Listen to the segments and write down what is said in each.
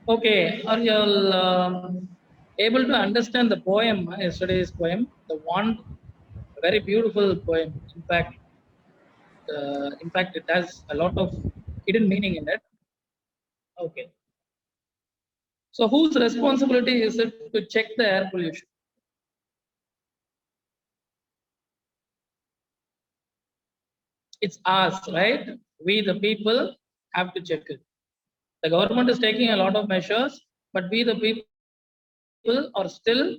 Okay, are you all able to understand the poem, yesterday's poem? The one very beautiful poem. In fact, it has a lot of hidden meaning in it. Okay. So, whose responsibility is it to check the air pollution? It's us, right? We, the people, have to check it. The government is taking a lot of measures, but we, the people, are still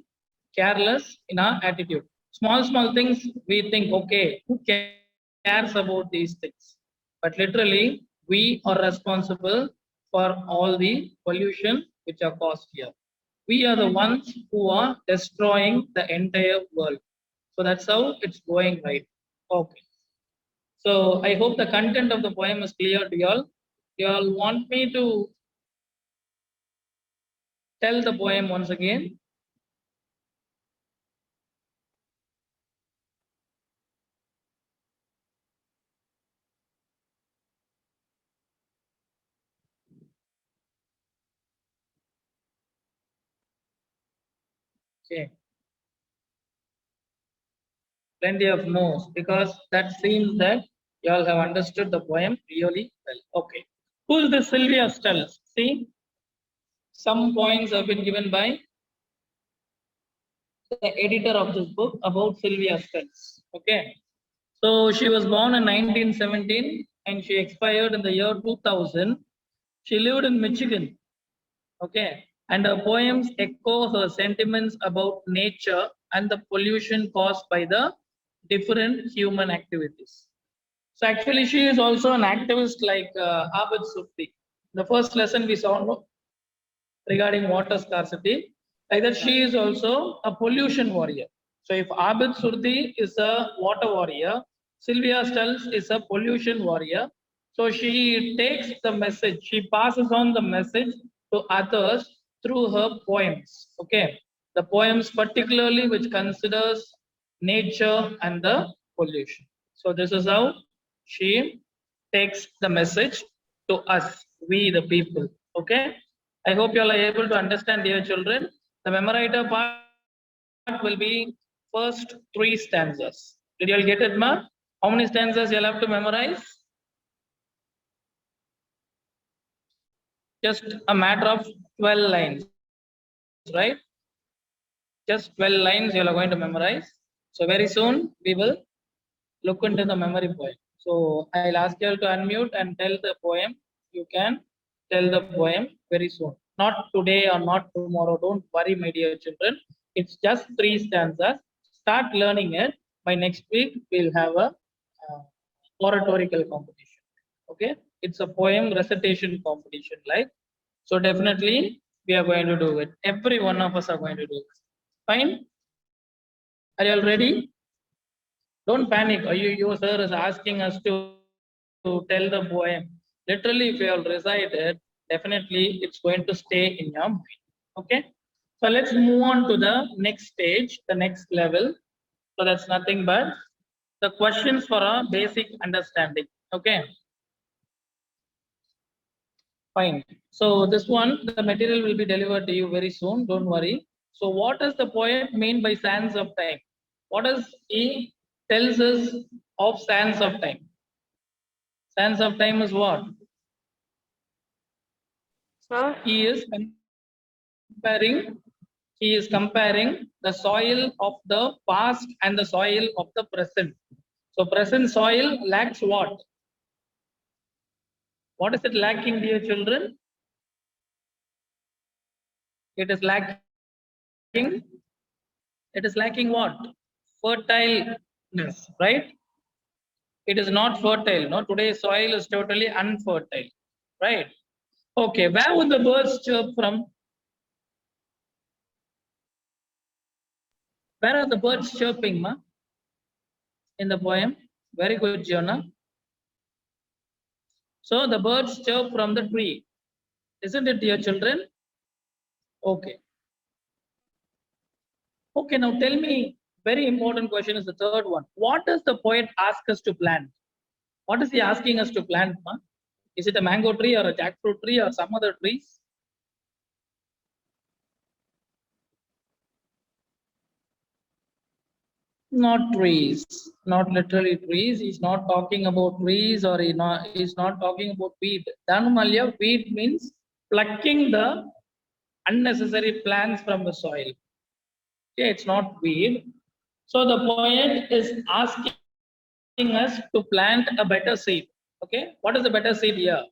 careless in our attitude. Small things we think, okay, who cares about these things? But literally, we are responsible for all the pollution which are caused here. We are the ones who are destroying the entire world. So that's how it's going right. Okay. So I hope the content of the poem is clear to y'all. Y'all want me to tell the poem once again? Okay. Plenty of no's because that seems that y'all have understood the poem really well. Okay. Who's the Sylvia Stulls? See, some points have been given by the editor of this book about Sylvia Stulls. Okay. So she was born in 1917 and she expired in the year 2000. She lived in Michigan. Okay. And her poems echo her sentiments about nature and the pollution caused by the different human activities. So actually, she is also an activist like Abid Sufti. The first lesson we saw regarding water scarcity, like that she is also a pollution warrior. So if Abid Surdi is a water warrior, Sylvia Stulls is a pollution warrior. So she takes the message, she passes on the message to others through her poems. Okay, the poems particularly which considers nature and the pollution. So this is how she takes the message to us, we the people. Okay. I hope you all are able to understand, dear children. The memoriter part will be first three stanzas. Did you all get it, ma? How many stanzas you all have to memorize? Just a matter of 12 lines, right? Just 12 lines you all are going to memorize. So very soon we will look into the memory poem. So I'll ask you all to unmute and tell the poem. You can tell the poem very soon. Not today or not tomorrow. Don't worry, my dear children. It's just three stanzas. Start learning it. By next week, we'll have a oratorical competition. Okay, it's a poem recitation competition, like so. Definitely, we are going to do it. Every one of us are going to do it. Fine. Are you all ready? Don't panic. Your sir is asking us to tell the poem. Literally, if you all recite it, definitely it's going to stay in your mind. Okay. So let's move on to the next stage, the next level. So that's nothing but the questions for a basic understanding. Okay. Fine. So this one, the material will be delivered to you very soon. Don't worry. So what does the poet mean by sands of time? What does he tells us of sands of time? Sands of time is what? Sir, He is he is comparing the soil of the past and the soil of the present. So present soil lacks what? What is it lacking, dear children? It is lacking. It is lacking what? Fertileness, right? It is not fertile. No, today's soil is totally unfertile, right? Okay, where would the birds chirp from? Where are the birds chirping, ma? In the poem? Very good, Jonah. So the birds chirp from the tree, isn't it, dear children? Okay. Okay, now tell me, very important question is the third one. What does the poet ask us to plant? What is he asking us to plant, ma? Is it a mango tree or a jackfruit tree or some other trees? Not trees, not literally trees. He's not talking about trees, or he's not talking about weed. Dhanmalya, weed means plucking the unnecessary plants from the soil. Okay, it's not weed. So the poet is asking us to plant a better seed. Okay, what is the better seed here?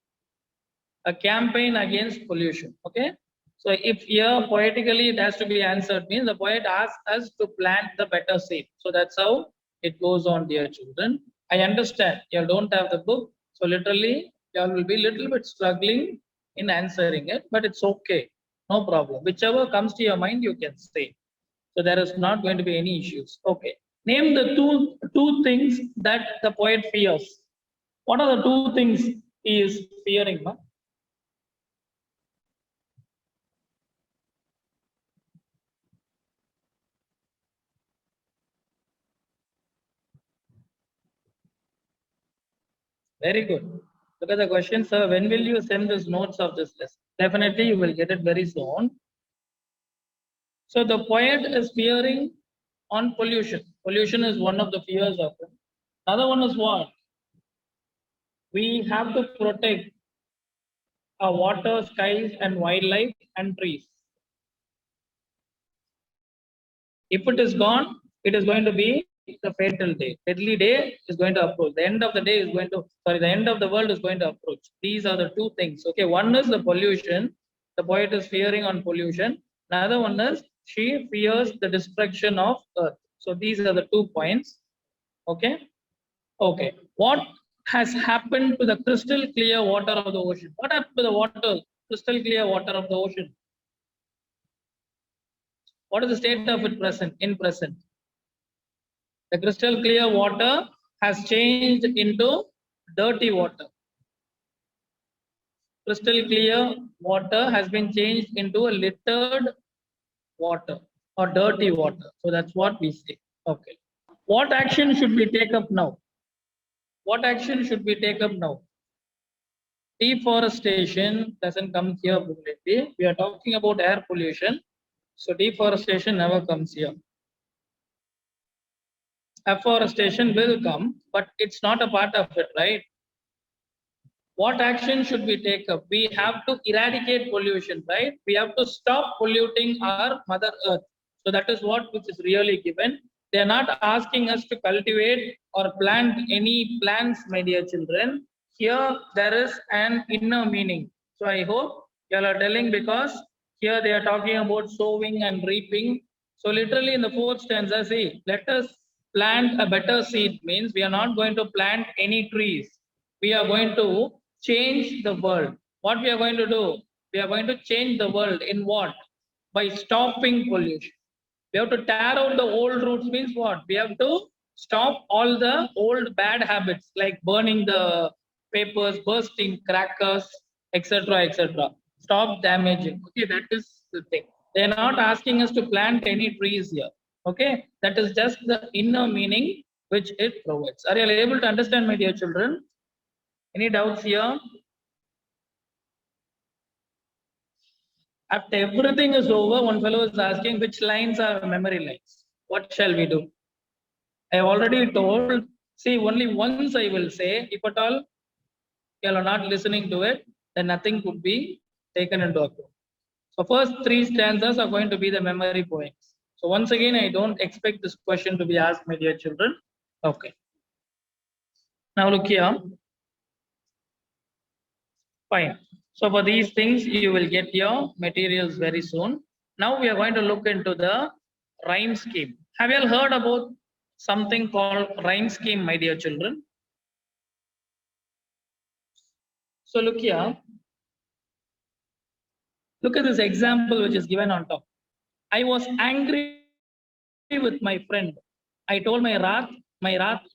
A campaign against pollution. Okay, so if here poetically it has to be answered, means the poet asks us to plant the better seed. So that's how it goes on, dear children. I understand you don't have the book, so literally you will be little bit struggling in answering it, but it's okay, no problem. Whichever comes to your mind you can say. So there is not going to be any issues. Okay, name the two things that the poet fears. What are the two things he is fearing, ma? Very good. Look at the question, sir. When will you send these notes of this list? Definitely, you will get it very soon. So the poet is fearing on pollution. Pollution is one of the fears of him. Another one is what? We have to protect our water, skies, and wildlife and trees. If it is gone, it is going to be the fatal day. Deadly day is going to approach. The end of the day is going to, sorry, the end of the world is going to approach. These are the two things. Okay, one is the pollution. The poet is fearing on pollution. Another one is she fears the destruction of earth. So these are the 2 points. Okay. Okay. What has happened to the crystal clear water of the ocean? What happened to the water, crystal clear water of the ocean? What is the state of it present, in present? The crystal clear water has changed into dirty water. Crystal clear water has been changed into a littered water or dirty water. So that's what we say. Okay. What action should we take up now? What action should we take up now? Deforestation doesn't come here completely. We are talking about air pollution. So deforestation never comes here. Afforestation will come, but it's not a part of it, right? What action should we take up? We have to eradicate pollution, right? We have to stop polluting our Mother Earth. So that is what which is really given. They are not asking us to cultivate or plant any plants, my dear children. Here there is an inner meaning. So I hope you all are telling, because here they are talking about sowing and reaping. So literally in the fourth stanza, see, let us plant a better seed means we are not going to plant any trees. We are going to change the world. What we are going to do? We are going to change the world in what? By stopping pollution. We have to tear out the old roots means what? We have to stop all the old bad habits like burning the papers, bursting crackers, etc. etc. Stop damaging. Okay, that is the thing. They are not asking us to plant any trees here. Okay, that is just the inner meaning which it provides. Are you able to understand, my dear children? Any doubts here? After everything is over, one fellow is asking which lines are memory lines. What shall we do? I have already told. See, only once I will say, if at all you are not listening to it, then nothing could be taken into account. So first three stanzas are going to be the memory poems. So once again, I don't expect this question to be asked, my dear children. Okay. Now look here. Fine. So for these things, you will get your materials very soon. Now we are going to look into the rhyme scheme. Have you all heard about something called rhyme scheme, my dear children? So look here. Look at this example which is given on top. I was angry with my friend. I told my wrath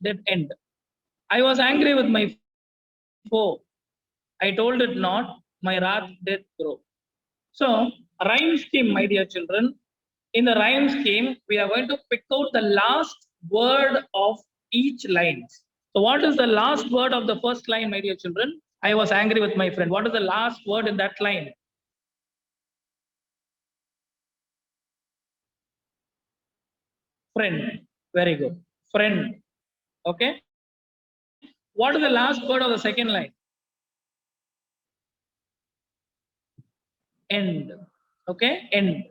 did end. I was angry with my foe. I told it not, my wrath did grow. So, rhyme scheme, my dear children. In the rhyme scheme, we are going to pick out the last word of each line. So, what is the last word of the first line, my dear children? I was angry with my friend. What is the last word in that line? Friend. Very good. Friend. Okay. What is the last word of the second line? End. Okay. End.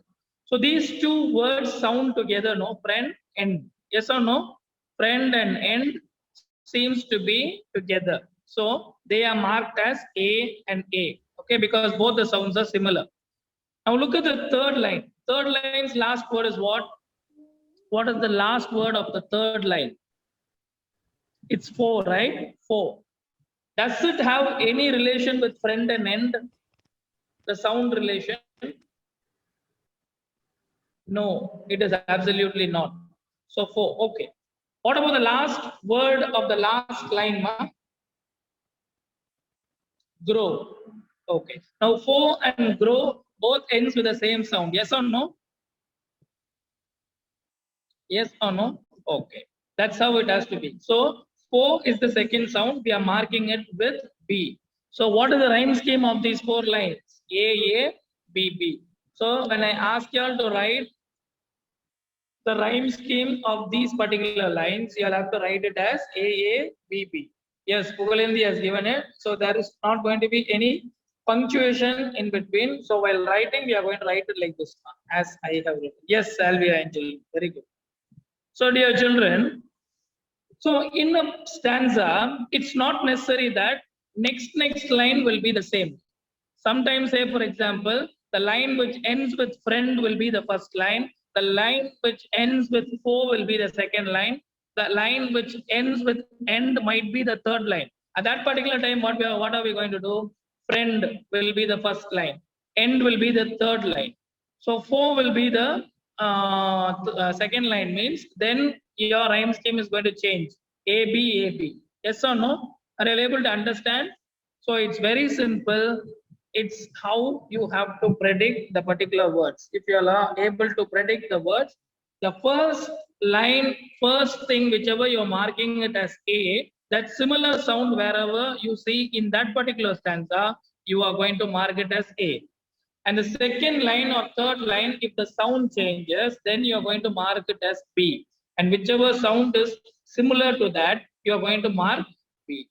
So these two words sound together, no? Friend, end. Yes or no? Friend and end seems to be together. So they are marked as A and A. Okay, because both the sounds are similar. Now look at the third line. Third line's last word is what? What is the last word of the third line? It's for, right? For. Does it have any relation with friend and end? The sound relation? No, it is absolutely not. So for, okay. What about the last word of the last line, ma? Grow. Okay. Now for and grow both ends with the same sound. Yes or no? Yes or no? Okay. That's how it has to be. So for is the second sound. We are marking it with B. So what is the rhyme scheme of these four lines? A, B, B. So when I ask you all to write the rhyme scheme of these particular lines, you'll have to write it as AABB. Yes, Pugalindi has given it. So there is not going to be any punctuation in between. So while writing, we are going to write it like this, as I have written. Yes, Salvia Angel. Very good. So dear children, so in a stanza, it's not necessary that next line will be the same. Sometimes, say for example, the line which ends with friend will be the first line. The line which ends with for will be the second line. The line which ends with end might be the third line. At that particular time, what are we going to do? Friend will be the first line. End will be the third line. So for will be the second line means then your rhyme scheme is going to change. A B A B. Yes or no? Are you able to understand? So it's very simple. It's how you have to predict the particular words. If you are able to predict the words, the first line, first thing, whichever you're marking it as A, that similar sound wherever you see in that particular stanza, you are going to mark it as A. And the second line or third line, if the sound changes, then you're going to mark it as B. And whichever sound is similar to that, you're going to mark B.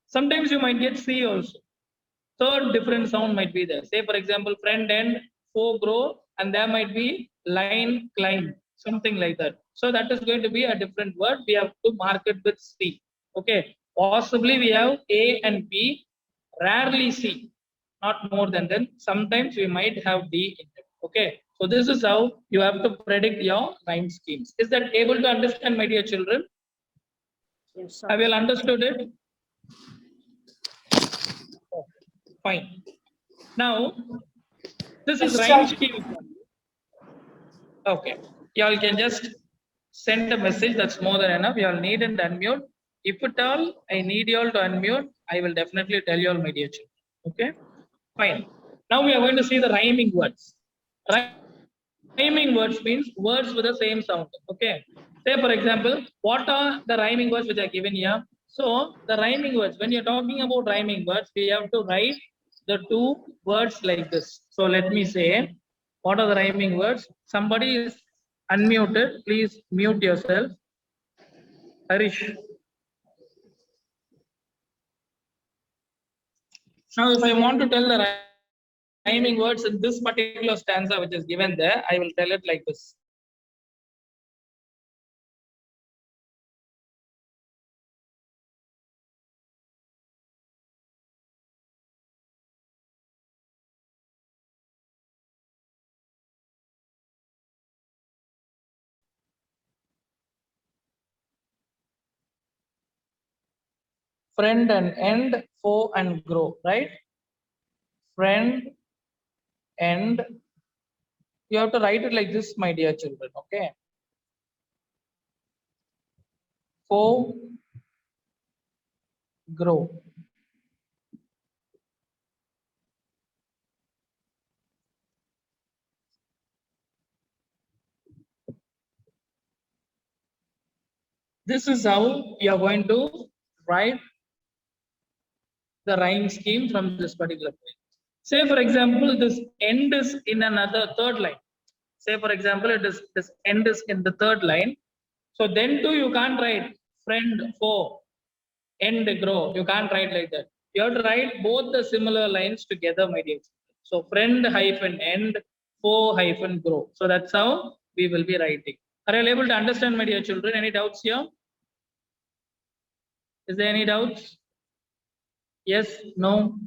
Sometimes you might get C also. Third different sound might be there. Say, for example, friend end, for grow, and there might be line, climb, something like that. So that is going to be a different word. We have to mark it with C. Okay. Possibly we have A and B, rarely C, not more than that. Sometimes we might have D in it. Okay. So this is how you have to predict your rhyme schemes. Is that able to understand, my dear children? Yes, sir. Have you all understood it? Fine. Now, this is rhyme scheme. Okay. Y'all can just send a message. That's more than enough. Y'all need and unmute. If at all I need y'all to unmute, I will definitely tell y'all, my dear children. Okay. Fine. Now we are going to see the rhyming words. Rhyming words means words with the same sound. Okay. Say, for example, what are the rhyming words which are given here? So, the rhyming words, when you're talking about rhyming words, we have to write the two words like this. So, let me say, what are the rhyming words? Somebody is unmuted. Please mute yourself. Harish. Now, if I want to tell the rhyming words in this particular stanza which is given there, I will tell it like this. Friend and end, foe and grow, right? Friend, end. You have to write it like this, my dear children, okay? Foe, grow. This is how you are going to write the rhyme scheme from this particular point. Say, for example, this end is in another third line. Say, for example, it is this end is in the third line. So then too you can't write friend, foe, end, grow. You can't write like that. You have to write both the similar lines together, my dear. So friend hyphen end, foe hyphen grow. So that's how we will be writing. Are you able to understand, my dear children? Any doubts here? Is there any doubts? Yes, no?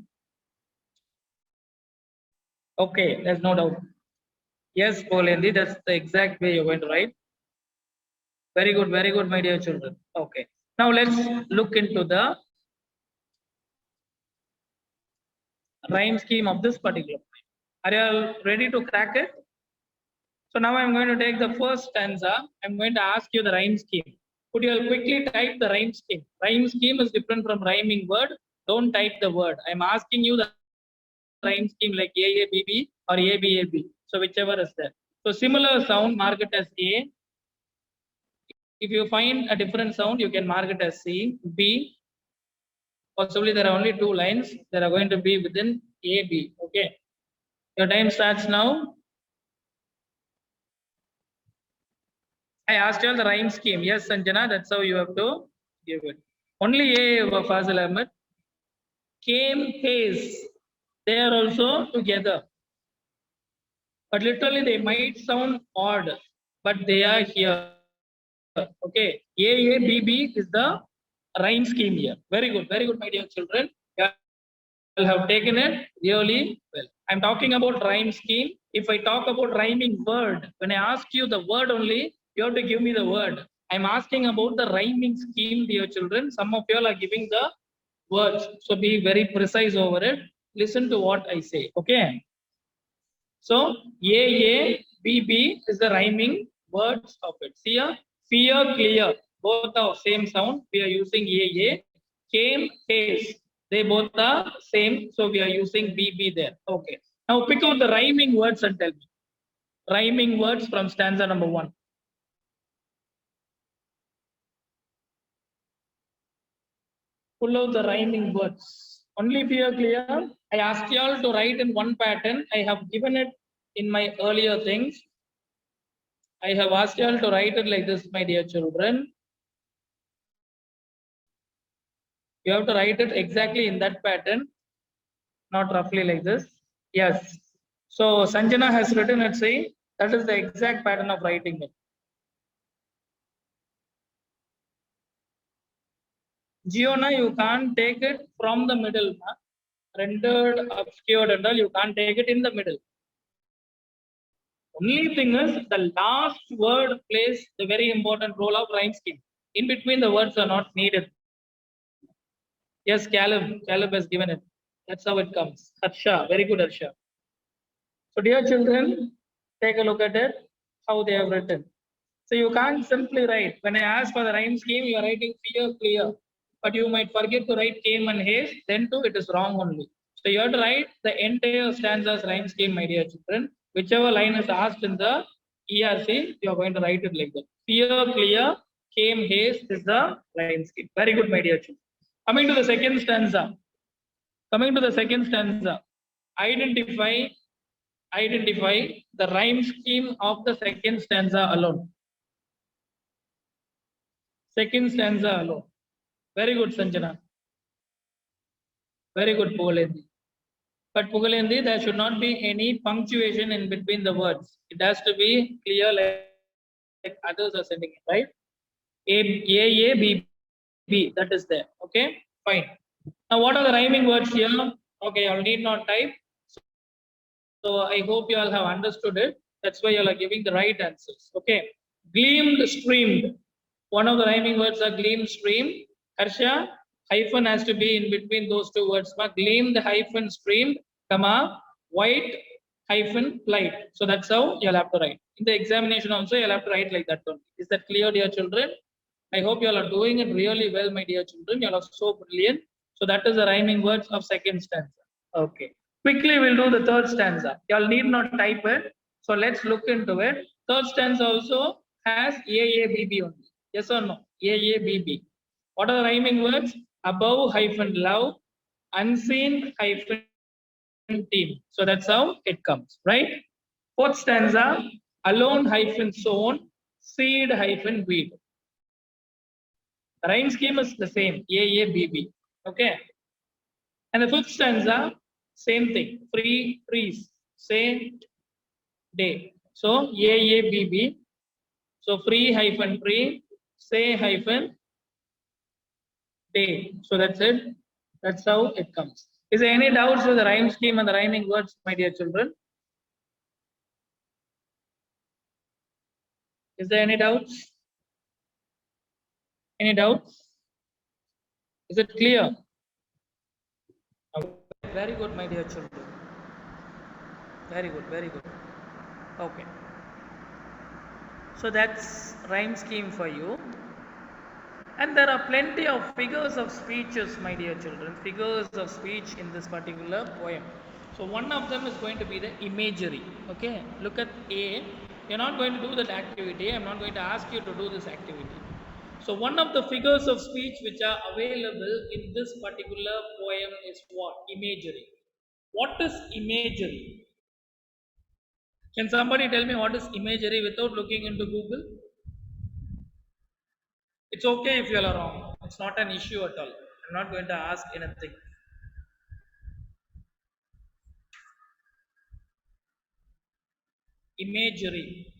Okay, there's no doubt. Yes, Polendi, that's the exact way you're going to write. Very good, my dear children. Okay. Now let's look into the rhyme scheme of this particular poem. Are you all ready to crack it? So now I'm going to take the first stanza. I'm going to ask you the rhyme scheme. Could you all quickly type the rhyme scheme? Rhyme scheme is different from rhyming word. Don't type the word. I'm asking you the rhyme scheme like AABB or ABAB. So whichever is there. So similar sound, mark it as A. If you find a different sound, you can mark it as C, B. Possibly there are only two lines. There are going to be within A, B. Okay. Your time starts now. I asked you all the rhyme scheme. Yes, Sanjana, that's how you have to give it. Only A, Fazil Ahmed. Came, haze. They are also together. But literally they might sound odd, but they are here. Okay. A, B, B is the rhyme scheme here. Very good, my dear children. You have taken it really well. I'm talking about rhyme scheme. If I talk about rhyming word, when I ask you the word only, you have to give me the word. I'm asking about the rhyming scheme, dear children. Some of you all are giving the words. So be very precise over it. Listen to what I say. Okay. So A, B, B is the rhyming words of it. See here, fear, clear. Both are same sound. We are using A. Came, haze. They both are same. So we are using B there. Okay. Now pick out the rhyming words and tell me. Rhyming words from stanza number 1. Pull out the rhyming words. Only if you are clear. I asked you all to write in one pattern. I have given it in my earlier things. I have asked you all to write it like this, my dear children. You have to write it exactly in that pattern, not roughly like this. Yes. So Sanjana has written it saying that is the exact pattern of writing it. Giona, you can't take it from the middle. Rendered, obscured, and all, you can't take it in the middle. Only thing is the last word plays the very important role of rhyme scheme. In between, the words are not needed. Yes, Caleb has given it. That's how it comes. Harsha, very good, Harsha. So, dear children, take a look at it, how they have written. So, you can't simply write. When I ask for the rhyme scheme, you are writing fear, clear. But you might forget to write came and haze, then too it is wrong only. So, you have to write the entire stanza's rhyme scheme, my dear children. Whichever line is asked in the ERC, you are going to write it like that. Fear, clear, came, haze is the rhyme scheme. Very good, my dear children. Coming to the second stanza. Identify the rhyme scheme of the second stanza alone. Second stanza alone. Very good, Sanjana. Very good, Pugalendi. But Pugalendi, there should not be any punctuation in between the words. It has to be clear like others are sending it, right? A, B, B. That is there. Okay, fine. Now, what are the rhyming words here? Okay, I need not type. So I hope you all have understood it. That's why you all are giving the right answers. Okay. Gleamed, streamed. One of the rhyming words are gleamed, streamed. Harsha, hyphen has to be in between those two words. Gleamed, hyphen, streamed, comma, white, hyphen, light. So that's how you'll have to write. In the examination also, you'll have to write like that one. Is that clear, dear children? I hope you all are doing it really well, my dear children. You all are so brilliant. So that is the rhyming words of second stanza. Okay. Quickly, we'll do the third stanza. You all need not type it. So let's look into it. Third stanza also has AABB only. Yes or no? AABB. What are the rhyming words? Above hyphen love, unseen hyphen team. So that's how it comes, right? Fourth stanza, alone hyphen sown, seed hyphen weed. The rhyme scheme is the same, A, A, B, B. Okay. And the fifth stanza, same thing, free, freeze, say, day. So A, A, B, B. So free hyphen free, say hyphen day. So that's it. That's how it comes. Is there any doubts with the rhyme scheme and the rhyming words, my dear children? Is there any doubts? Any doubts? Is it clear? Okay. Very good, my dear children. Very good, very good. Okay. So that's rhyme scheme for you. And there are plenty of figures of speeches, my dear children, figures of speech in this particular poem. So one of them is going to be the imagery. Okay, look at A. You're not going to do that activity. I'm not going to ask you to do this activity. So one of the figures of speech which are available in this particular poem is what? Imagery. What is imagery? Can somebody tell me what is imagery without looking into Google? It's okay if you are wrong. It's not an issue at all. I'm not going to ask anything. Imagery.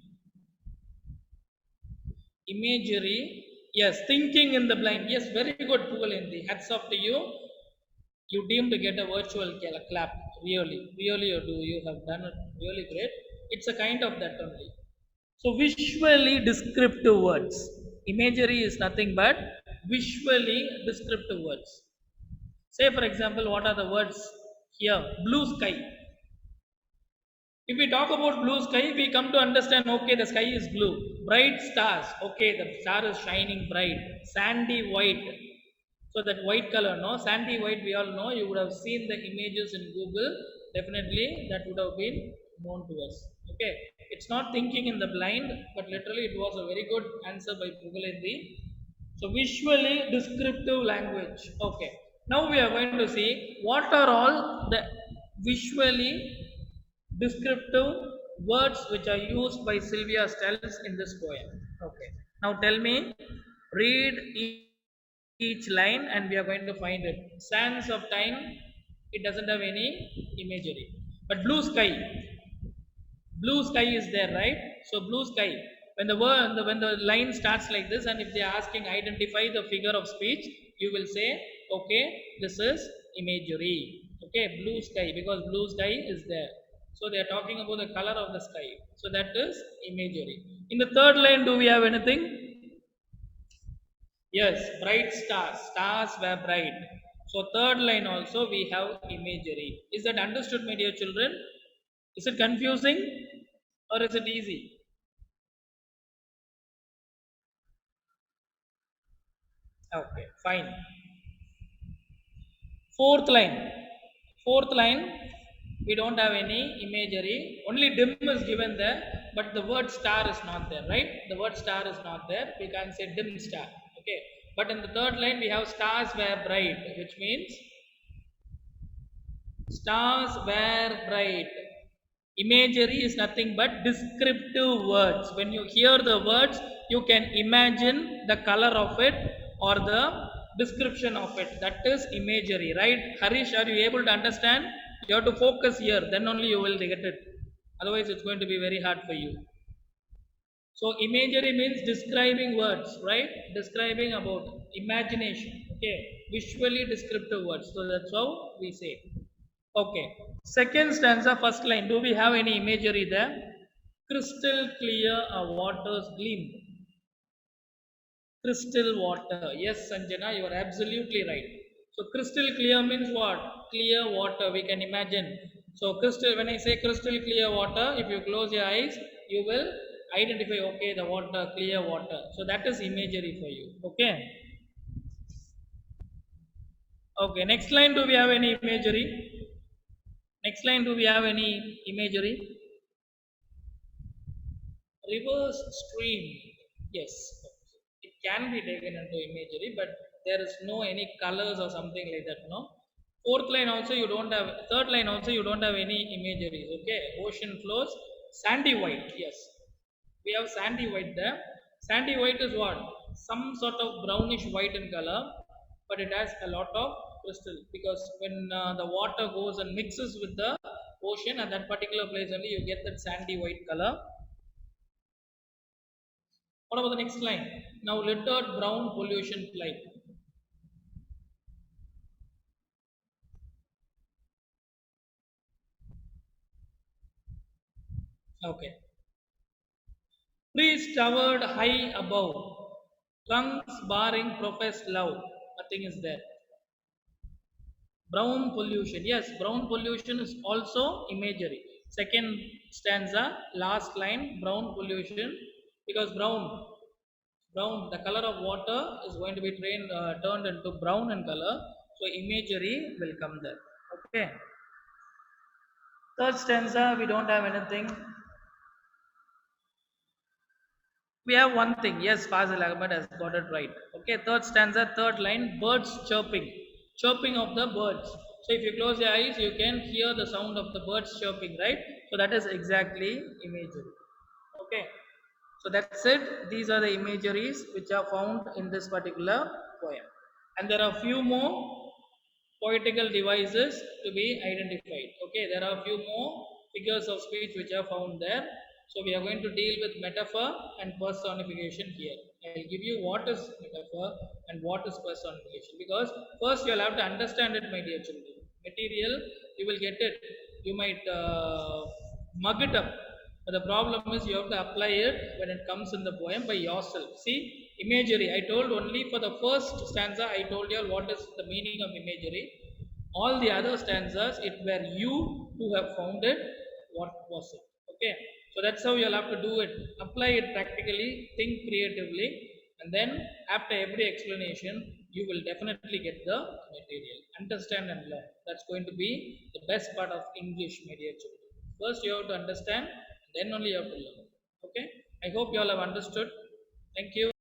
Imagery. Yes, thinking in the blind. Yes, very good, Pugalindi. Hats off to you. You deem to get a virtual clap. Really, really, you do. You have done it really great. It's a kind of that only. So, visually descriptive words. Imagery is nothing but visually descriptive words. Say, for example, what are the words here? Blue sky. If we talk about blue sky, we come to understand, okay, the sky is blue. Bright stars, okay, the star is shining bright. Sandy white. So that white color, no? Sandy white, we all know. You would have seen the images in Google. Definitely, that would have been known to us. Okay. It's not thinking in the blind, but literally it was a very good answer by Pugalindi. So visually descriptive language. Okay. Now we are going to see what are all the visually descriptive words which are used by Sylvia Stells in this poem. Okay. Now tell me, read each line and we are going to find it. Sands of time, it doesn't have any imagery. But blue sky is there, right? So blue sky. When the word, when the line starts like this, and if they are asking identify the figure of speech, you will say, okay, this is imagery. Okay, blue sky, because blue sky is there. So they are talking about the color of the sky. So that is imagery. In the third line, do we have anything? Yes, bright stars. Stars were bright. So third line also we have imagery. Is that understood, my dear children? Is it confusing or is it easy? Okay, fine. Fourth line. Fourth line, we don't have any imagery. Only dim is given there, but the word star is not there, right? The word star is not there. We can't say dim star. Okay. But in the third line, we have stars were bright, which means stars were bright. Imagery is nothing but descriptive words. When you hear the words, you can imagine the color of it or the description of it. That is imagery, right? Harish, are you able to understand? You have to focus here, then only you will get it. Otherwise, it's going to be very hard for you. So, imagery means describing words, right? Describing about imagination. Okay, visually descriptive words. So, that's how we say. Okay. Second stanza, first line. Do we have any imagery there? Crystal clear a waters gleam. Crystal water. Yes, Sanjana, you are absolutely right. So crystal clear means what? Clear water. We can imagine. So crystal. When I say crystal clear water, if you close your eyes, you will identify. Okay, the water, clear water. So that is imagery for you. Okay. Okay. Next line. Do we have any imagery? Next line. Do we have any imagery? Reverse stream, yes, it can be taken into imagery, but there is no any colors or something like that, no. Fourth line also you don't have, third line also you don't have any imageries. Okay, ocean flows, sandy white, yes, we have sandy white there. Sandy white is what? some sort of brownish white in color, but it has a lot of crystal because when the water goes and mixes with the ocean at that particular place only you get that sandy white color. What about the next line? Now littered brown pollution plight. Okay. Trees towered high above, trunks barring professed love. Nothing is there. Brown pollution. Yes, brown pollution is also imagery. Second stanza, last line, brown pollution. Because brown, the color of water is going to be turned into brown in color. So imagery will come there. Okay. Third stanza, we don't have anything. We have one thing. Yes, Fazil Ahmed has got it right. Okay, third stanza, third line, birds chirping. Chirping of the birds. So if you close your eyes, you can hear the sound of the birds chirping, right? So that is exactly imagery. Okay. So that's it. These are the imageries which are found in this particular poem. And there are few more poetical devices to be identified. Okay, there are a few more figures of speech which are found there. So we are going to deal with metaphor and personification here. I'll give you what is metaphor and what is personification because first you'll have to understand it, my dear children. Material, you will get it. You might mug it up. But the problem is you have to apply it when it comes in the poem by yourself. See, imagery. I told only for the first stanza, I told you all what is the meaning of imagery. All the other stanzas, it were you who have found it. What was it? Okay. So that's how you'll have to do it. Apply it practically, think creatively, and then after every explanation, you will definitely get the material. Understand and learn. That's going to be the best part of English, my dear children. First, you have to understand, then only you have to learn. Okay. I hope you all have understood. Thank you.